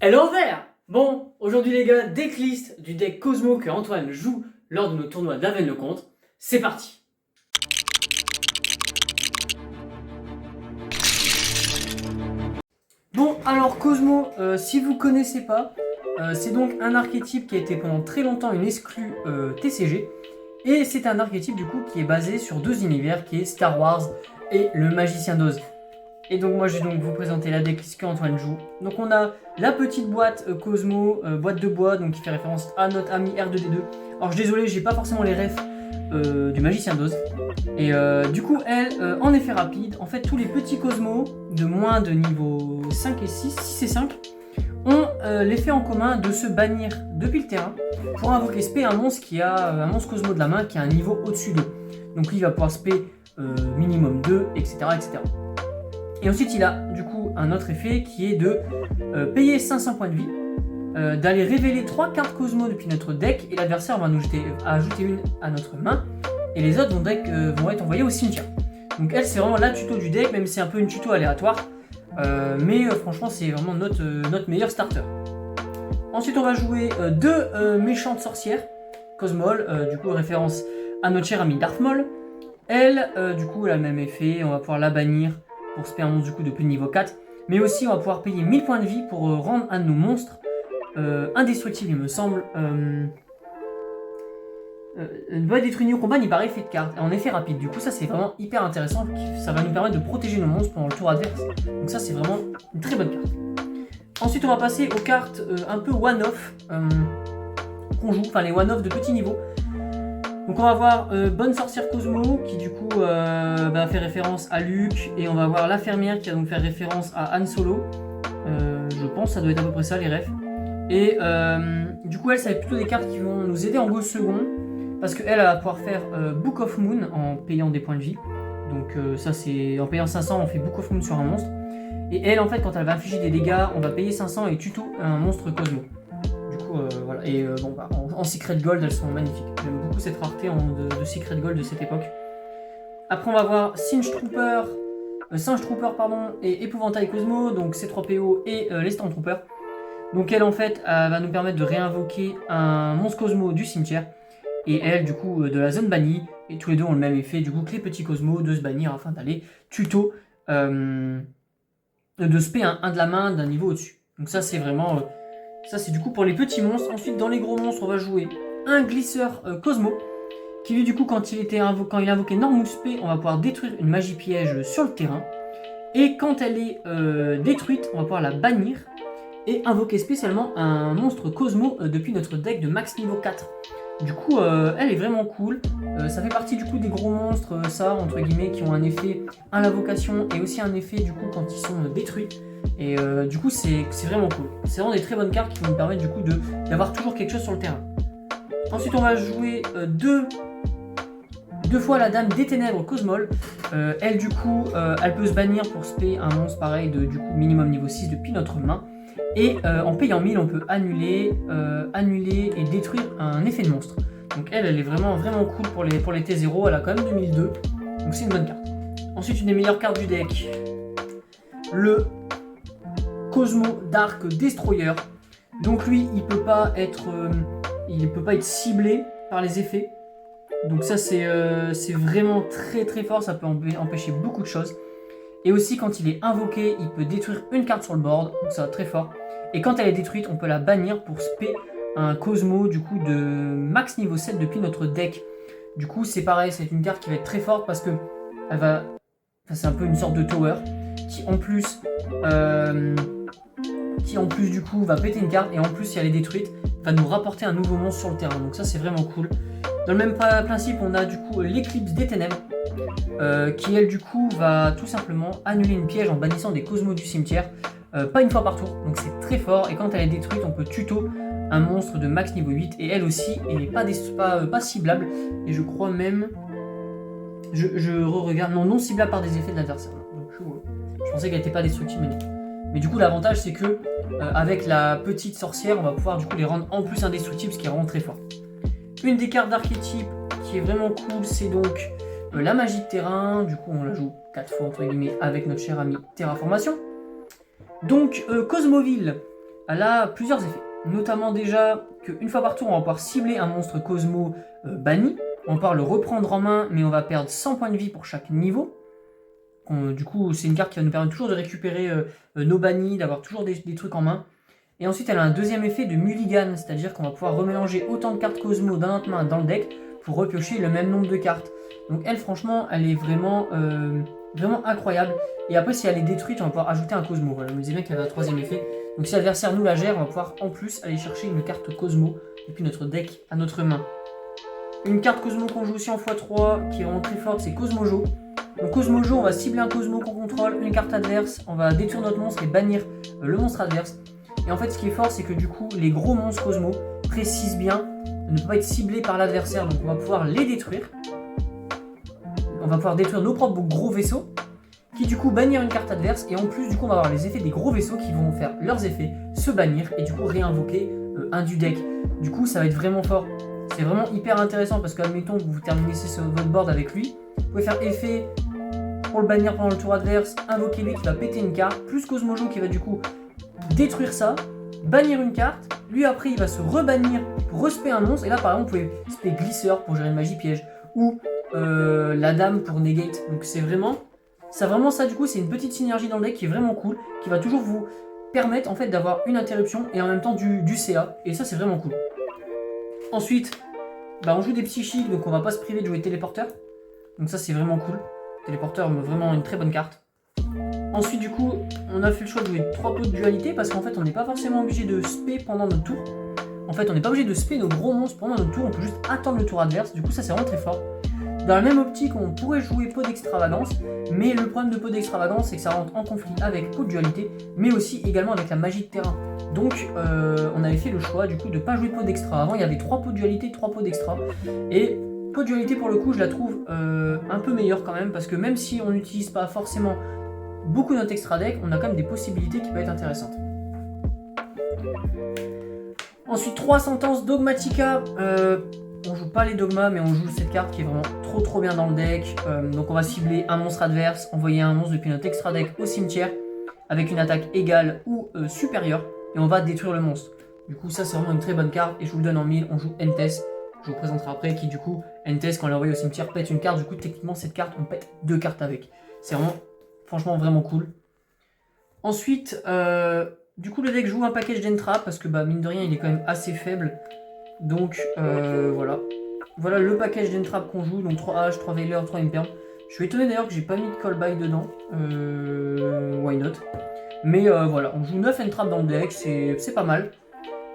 Hello there. Bon, aujourd'hui les gars, decklist du deck Cosmo que Antoine joue lors de nos tournois d'Aven-le-Comte. C'est parti. Bon, alors Cosmo, si vous connaissez pas, c'est donc un archétype qui a été pendant très longtemps une exclue TCG. Et c'est un archétype du coup qui est basé sur deux univers qui est Star Wars et le Magicien d'Oz. Et donc moi je vais donc vous présenter la decklist qu'Antoine joue. Donc on a la petite boîte Cosmo, boîte de bois, donc qui fait référence à notre ami R2D2. Alors je suis désolé, j'ai pas forcément les refs du Magicien d'Oz. Et du coup elle, en effet rapide, en fait tous les petits Cosmos de moins de niveau 5 et 6 et 5 ont l'effet en commun de se bannir depuis le terrain pour invoquer spé un monstre qui a un monstre Cosmo de la main qui a un niveau au-dessus d'eux. Donc lui il va pouvoir spé minimum 2, etc., etc. Et ensuite, il a du coup un autre effet qui est de payer 500 points de vie, d'aller révéler 3 cartes Cosmo depuis notre deck, et l'adversaire va nous ajouter une à notre main, et les autres vont être envoyés au cimetière. Donc elle, c'est vraiment la tuto du deck, même si c'est un peu une tuto aléatoire, mais franchement, c'est vraiment notre meilleur starter. Ensuite, on va jouer deux méchantes sorcières, Cosmol, du coup référence à notre cher ami Darth Maul. Elle, du coup, elle a le même effet, on va pouvoir la bannir pour spé un monstre du coup depuis le niveau 4, mais aussi on va pouvoir payer 1000 points de vie pour rendre un de nos monstres indestructible, il me semble. Ne pas détruire au combat ni par effet de carte, en effet rapide. Du coup, ça c'est vraiment hyper intéressant, ça va nous permettre de protéger nos monstres pendant le tour adverse. Donc, ça c'est vraiment une très bonne carte. Ensuite, on va passer aux cartes un peu one-off qu'on joue, enfin les one-off de petit niveau. Donc on va avoir Bonne Sorcière Cosmo qui du coup va faire référence à Luke, et on va avoir la fermière qui va donc faire référence à Han Solo. Je pense que ça doit être à peu près ça les refs. Et du coup elle, ça va être plutôt des cartes qui vont nous aider en go second, parce qu'elle va pouvoir faire Book of Moon en payant des points de vie. Donc ça c'est en payant 500 on fait Book of Moon sur un monstre. Et elle en fait quand elle va infliger des dégâts on va payer 500 et tuto un monstre Cosmo. Voilà. Et bon, bah, en Secret Gold, elles sont magnifiques. J'aime beaucoup cette rareté de Secret Gold de cette époque. Après, on va voir Singe Trooper, et Épouvantail Cosmo, donc C3PO et les Stormtroopers. Donc elle, en fait, va nous permettre de réinvoquer un monstre Cosmo du cimetière, et elle, du coup, de la zone bannie. Et tous les deux ont le même effet, du coup, que les petits Cosmos de se bannir afin d'aller tuto de spé un de la main d'un niveau au-dessus. Donc ça, c'est vraiment... ça c'est du coup pour les petits monstres. Ensuite dans les gros monstres on va jouer un glisseur Cosmo qui lui du coup quand il invoquait Normus P, on va pouvoir détruire une magie piège sur le terrain. Et quand elle est détruite on va pouvoir la bannir et invoquer spécialement un monstre Cosmo depuis notre deck de max niveau 4. Du coup elle est vraiment cool. Ça fait partie du coup des gros monstres, ça entre guillemets, qui ont un effet à l'invocation et aussi un effet du coup quand ils sont détruits. Et du coup c'est vraiment cool. C'est vraiment des très bonnes cartes qui vont nous permettre du coup d'avoir toujours quelque chose sur le terrain. Ensuite on va jouer deux fois la Dame des Ténèbres Cosmol. Elle du coup elle peut se bannir pour spé un monstre pareil de du coup minimum niveau 6 depuis notre main. Et en payant 1000 on peut annuler et détruire un effet de monstre. Donc elle est vraiment cool pour les T0, elle a quand même 2002. Donc c'est une bonne carte. Ensuite une des meilleures cartes du deck, le Cosmo Dark Destroyer. Donc lui il peut pas être ciblé par les effets. Donc ça c'est vraiment très fort, ça peut empêcher beaucoup de choses. Et aussi quand il est invoqué il peut détruire une carte sur le board, donc ça va très fort. Et quand elle est détruite on peut la bannir pour spé un Cosmo du coup de max niveau 7 depuis notre deck. Du coup c'est pareil, c'est une carte qui va être très forte parce que c'est un peu une sorte de tower qui en plus du coup va péter une carte, et en plus si elle est détruite va nous rapporter un nouveau monstre sur le terrain. Donc ça c'est vraiment cool. Dans le même principe on a du coup l'éclipse des ténèbres qui elle du coup va tout simplement annuler une piège en bannissant des Cosmos du cimetière, pas une fois par tour, donc c'est très fort. Et quand elle est détruite on peut tuto un monstre de max niveau 8, et elle aussi elle n'est pas ciblable, et je crois même je re-regarde, non ciblable par des effets de l'adversaire. Donc je pensais qu'elle n'était pas destructible, mais non. Mais du coup l'avantage c'est que avec la petite sorcière on va pouvoir du coup les rendre en plus indestructibles, ce qui est vraiment très fort. Une des cartes d'archétype qui est vraiment cool c'est donc la magie de terrain. Du coup on la joue 4 fois entre guillemets avec notre cher ami Terraformation. Donc Cosmoville, elle a plusieurs effets. Notamment déjà qu'une fois par tour, on va pouvoir cibler un monstre Cosmo banni. On va pouvoir le reprendre en main, mais on va perdre 100 points de vie pour chaque niveau. Du coup, c'est une carte qui va nous permettre toujours de récupérer nos bannis, d'avoir toujours des trucs en main. Et ensuite, elle a un deuxième effet de mulligan, c'est-à-dire qu'on va pouvoir remélanger autant de cartes Cosmo dans notre main dans le deck pour repiocher le même nombre de cartes. Donc elle, franchement, elle est vraiment incroyable. Et après, si elle est détruite, on va pouvoir ajouter un Cosmo. Voilà, je me disais bien qu'il y avait un troisième effet. Donc si l'adversaire nous la gère, on va pouvoir en plus aller chercher une carte Cosmo depuis notre deck à notre main. Une carte Cosmo qu'on joue aussi en x3 qui est vraiment très forte, c'est Cosmojo. Donc Cosmojo, on va cibler un Cosmo qu'on contrôle, une carte adverse, on va détruire notre monstre et bannir le monstre adverse. Et en fait, ce qui est fort, c'est que du coup, les gros monstres Cosmo précisent bien ne peuvent pas être ciblés par l'adversaire, donc on va pouvoir les détruire. On va pouvoir détruire nos propres gros vaisseaux, qui du coup bannir une carte adverse, et en plus du coup on va avoir les effets des gros vaisseaux qui vont faire leurs effets, se bannir, et du coup réinvoquer un du deck. Du coup ça va être vraiment fort. C'est vraiment hyper intéressant parce qu'admettons que vous terminez sur votre board avec lui, vous pouvez faire effet pour le bannir pendant le tour adverse, invoquer lui qui va péter une carte, plus Cosmojo qui va du coup détruire ça, bannir une carte, lui après il va se rebannir pour respect un monstre, et là par exemple vous pouvez spé glisseur pour gérer une magie piège, ou la dame pour negate, donc c'est vraiment ça du coup c'est une petite synergie dans le deck qui est vraiment cool, qui va toujours vous permettre en fait d'avoir une interruption et en même temps du CA, et ça c'est vraiment cool. Ensuite, on joue des psychiques, donc on va pas se priver de jouer téléporteur, donc ça c'est vraiment cool. Téléporteur, vraiment une très bonne carte. Ensuite du coup, on a fait le choix de jouer 3 pots de dualité parce qu'en fait on n'est pas forcément obligé de spé pendant notre tour. En fait on n'est pas obligé de spé nos gros monstres pendant notre tour, on peut juste attendre le tour adverse, du coup ça c'est vraiment très fort. Dans la même optique, on pourrait jouer pot d'extravagance, mais le problème de pot d'extravagance c'est que ça rentre en conflit avec pot de dualité, mais aussi également avec la magie de terrain. Donc on avait fait le choix du coup de ne pas jouer pot d'extra. Avant il y avait 3 pots de dualité, 3 pots d'extra, et pot de dualité pour le coup je la trouve un peu meilleure quand même, parce que même si on n'utilise pas forcément beaucoup notre extra deck, on a quand même des possibilités qui peuvent être intéressantes. Ensuite 3 sentences Dogmatica, on joue pas les dogmas mais on joue cette carte qui est vraiment trop bien dans le deck. Donc on va cibler un monstre adverse, envoyer un monstre depuis notre extra deck au cimetière avec une attaque égale ou supérieure, et on va détruire le monstre. Du coup ça c'est vraiment une très bonne carte, et je vous le donne en 1000, on joue Entes, je vous présenterai après, qui du coup, Entes quand on l'a envoyé au cimetière pète une carte, du coup techniquement cette carte on pète 2 cartes avec. C'est vraiment, franchement vraiment cool. Ensuite, du coup le deck joue un package d'entrap parce que mine de rien il est quand même assez faible. Donc voilà. Voilà le package d'entrap qu'on joue, donc 3 H, 3 Veiler, 3 Imperm. Je suis étonné d'ailleurs que j'ai pas mis de callback dedans. Why not? Mais voilà, on joue 9 entrap dans le deck, c'est pas mal.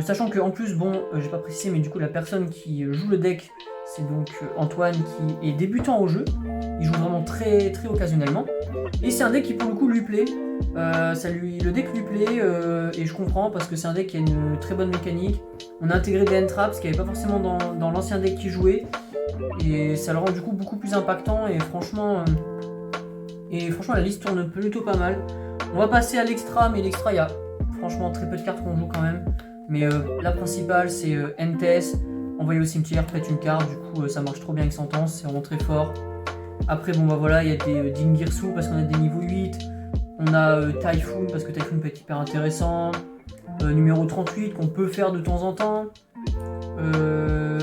Sachant que en plus, j'ai pas précisé, mais du coup la personne qui joue le deck, c'est donc Antoine qui est débutant au jeu. Il joue vraiment très occasionnellement. Et c'est un deck qui pour le coup lui plaît. Le deck lui plaît et je comprends parce que c'est un deck qui a une très bonne mécanique. On a intégré des entraps, ce qu'il n'y avait pas forcément dans l'ancien deck qui jouait. Et ça le rend du coup beaucoup plus impactant, et franchement la liste tourne plutôt pas mal. On va passer à l'extra, mais l'extra il y a franchement très peu de cartes qu'on joue quand même. Mais la principale c'est Entes, envoyer au cimetière, pète une carte, du coup ça marche trop bien avec Sentence, c'est vraiment très fort. Après voilà, il y a des Dingirsu parce qu'on a des niveaux 8. On a Typhoon parce que Typhoon peut être hyper intéressant. Numéro 38 qu'on peut faire de temps en temps.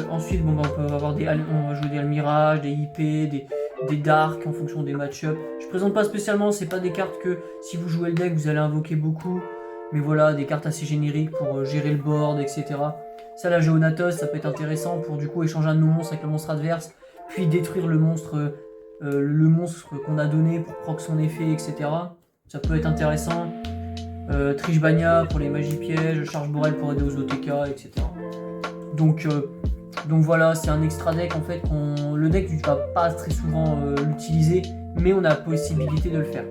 Ensuite on peut avoir on va jouer des Almirage, des IP, des Dark en fonction des match-up. Je présente pas spécialement, c'est pas des cartes que si vous jouez le deck vous allez invoquer beaucoup. Mais voilà, des cartes assez génériques pour gérer le board, etc. Ça, la Géonatos, ça peut être intéressant pour du coup échanger un de nos monstres avec le monstre adverse, puis détruire le monstre qu'on a donné pour proc son effet, etc. Ça peut être intéressant. Trishbania pour les magies pièges, Charge Borel pour aider aux OTK, etc. Donc voilà, c'est un extra deck en fait. Le deck ne va pas très souvent l'utiliser, mais on a la possibilité de le faire.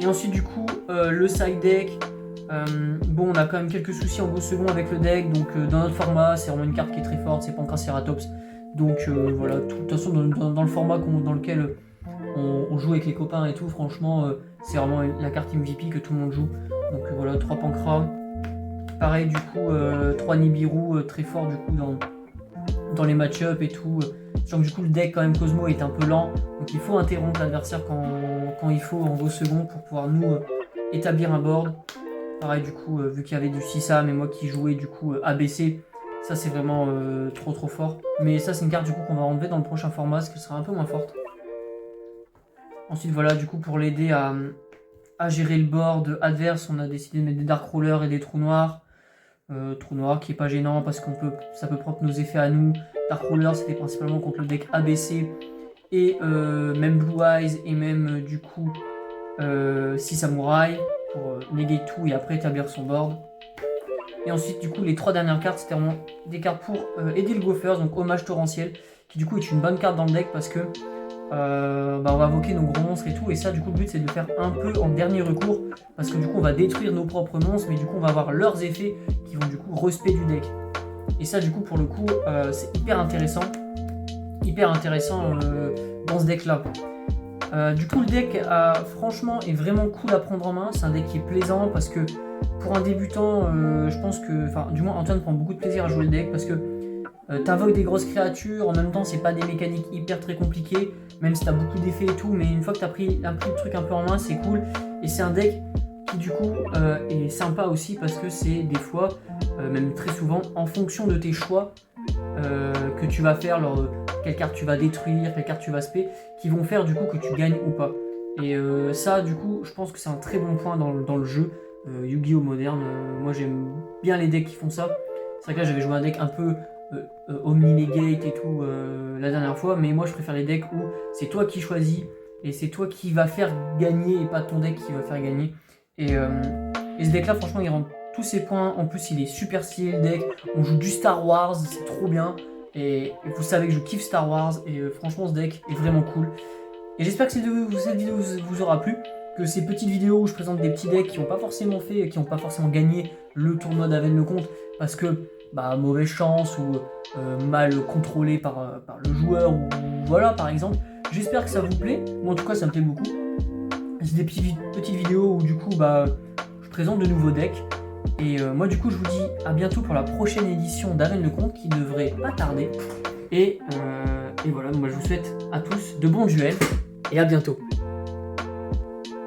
Et ensuite du coup, le side deck. On a quand même quelques soucis en beau second avec le deck, donc dans notre format c'est vraiment une carte qui est très forte, c'est Pankraceratops. Donc voilà, de toute façon dans le format dans lequel on joue avec les copains et tout, franchement c'est vraiment la carte MVP que tout le monde joue. Donc voilà, 3 Pankra. Pareil du coup 3 Nibiru, très fort du coup dans les match-up et tout. Sachant que du coup le deck quand même Cosmo est un peu lent, donc il faut interrompre l'adversaire quand il faut en beau second pour pouvoir nous établir un board. Pareil du coup, vu qu'il y avait du Sisa, mais moi qui jouais du coup ABC, ça c'est vraiment trop fort. Mais ça c'est une carte du coup qu'on va enlever dans le prochain format, parce qu'elle sera un peu moins forte. Ensuite voilà, du coup pour l'aider à gérer le board adverse, on a décidé de mettre des Dark Rollers et des trous noirs. Trou noir qui est pas gênant parce ça peut prendre nos effets à nous. Dark Roller c'était principalement contre le deck ABC et même Blue Eyes et même du coup 6 Samouraïs pour néguer tout et après établir son board. Et ensuite du coup les 3 dernières cartes c'était vraiment des cartes pour aider le Gophers, donc Hommage Torrentiel qui du coup est une bonne carte dans le deck parce que on va invoquer nos gros monstres et tout, et ça du coup le but c'est de le faire un peu en dernier recours parce que du coup on va détruire nos propres monstres, mais du coup on va avoir leurs effets qui vont du coup respect du deck. Et ça du coup pour le coup c'est hyper intéressant dans ce deck là. Du coup le deck franchement est vraiment cool à prendre en main, c'est un deck qui est plaisant parce que pour un débutant je pense que, enfin du moins Antoine prend beaucoup de plaisir à jouer le deck parce que t'invoques des grosses créatures, en même temps c'est pas des mécaniques hyper très compliquées, même si t'as beaucoup d'effets et tout, mais une fois que t'as pris le truc un peu en main, c'est cool. Et c'est un deck qui du coup est sympa aussi parce que c'est des fois, même très souvent, en fonction de tes choix que tu vas faire, quelle carte tu vas détruire, quelle carte tu vas spé, qui vont faire du coup que tu gagnes ou pas. Et ça du coup je pense que c'est un très bon point dans le jeu. Yu-Gi-Oh moderne, moi j'aime bien les decks qui font ça. C'est vrai que là j'avais joué un deck un peu Omni-Negate et tout la dernière fois, mais moi je préfère les decks où c'est toi qui choisis et c'est toi qui va faire gagner et pas ton deck qui va faire gagner. Et ce deck là franchement il rend tous ses points, en plus il est super stylé le deck, on joue du Star Wars, c'est trop bien, et vous savez que je kiffe Star Wars et franchement ce deck est vraiment cool. Et j'espère que cette vidéo vous aura plu, que ces petites vidéos où je présente des petits decks qui n'ont pas forcément gagné le tournoi d'Aven-le-Comte parce que mauvaise chance ou mal contrôlé par le joueur, ou voilà par exemple. J'espère que ça vous plaît, moi en tout cas ça me plaît beaucoup. C'est des petites vidéos où du coup je présente de nouveaux decks. Et moi du coup je vous dis à bientôt pour la prochaine édition d'Aven-le-Comte qui devrait pas tarder. Et voilà, donc je vous souhaite à tous de bons duels et à bientôt.